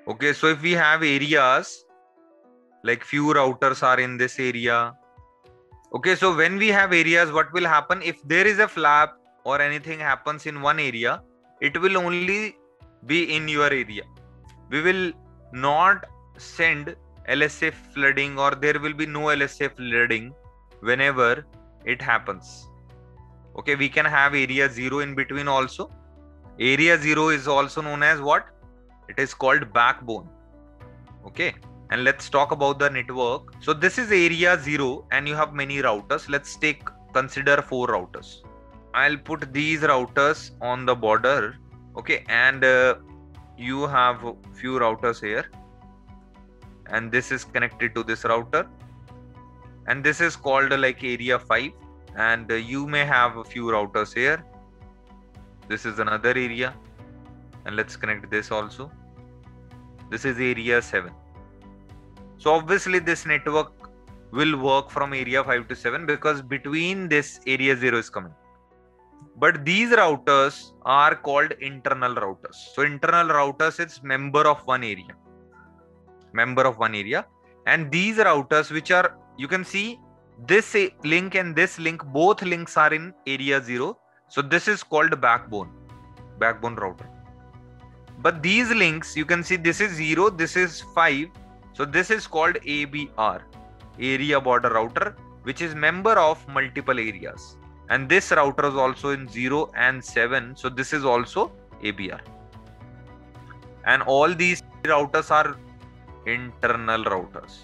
Okay, so if we have areas, like few routers are in this area. Okay, so when we have areas, what will happen if there is a flap or anything happens in one area, it will only be in your area. We will not send LSA flooding, or there will be no LSA flooding whenever it happens. Okay, we can have area 0 in between also. Area 0 is also known as what? It is called backbone. Okay, and let's talk about the network. So this is area 0 and you have many routers. Let's consider 4 routers. I'll put these routers on the border. Okay, and you have a few routers here, and this is connected to this router, and this is called like area 5, and you may have a few routers here. This is another area, and let's connect this also. This is area 7. So obviously this network will work from area 5 to 7 because between this area 0 is coming. But these routers are called internal routers. So internal routers is member of one area. And these routers, which are, you can see this link and this link, both links are in area 0. So this is called backbone router. But these links, you can see this is 0, this is 5. So this is called ABR, area border router, which is member of multiple areas. And this router is also in 0 and 7. So this is also ABR. And all these routers are internal routers.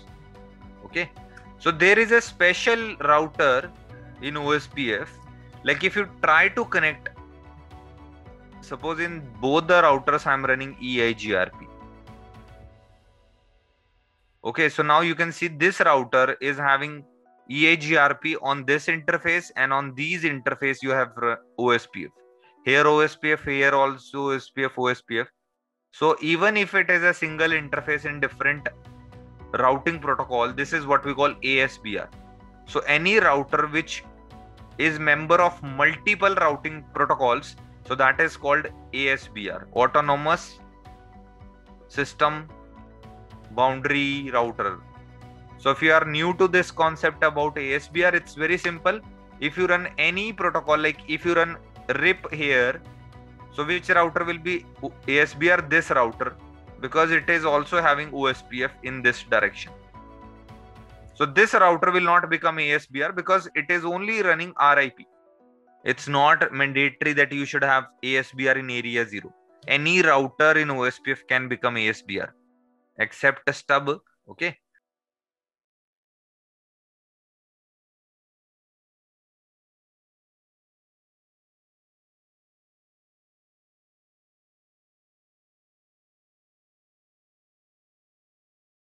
Okay. So there is a special router in OSPF. Like if you try to connect, suppose in both the routers I am running EIGRP. Okay, so now you can see this router is having EIGRP on this interface, and on these interface you have OSPF. Here OSPF, here also OSPF. So even if it is a single interface in different routing protocol, this is what we call ASBR. So any router which is member of multiple routing protocols, so that is called ASBR, Autonomous System Boundary Router. So if you are new to this concept about ASBR, it's very simple. If you run any protocol, like if you run RIP here, so which router will be ASBR? This router, because it is also having OSPF in this direction. So this router will not become ASBR because it is only running RIP. It's not mandatory that you should have ASBR in area 0. Any router in OSPF can become ASBR except a stub. Okay.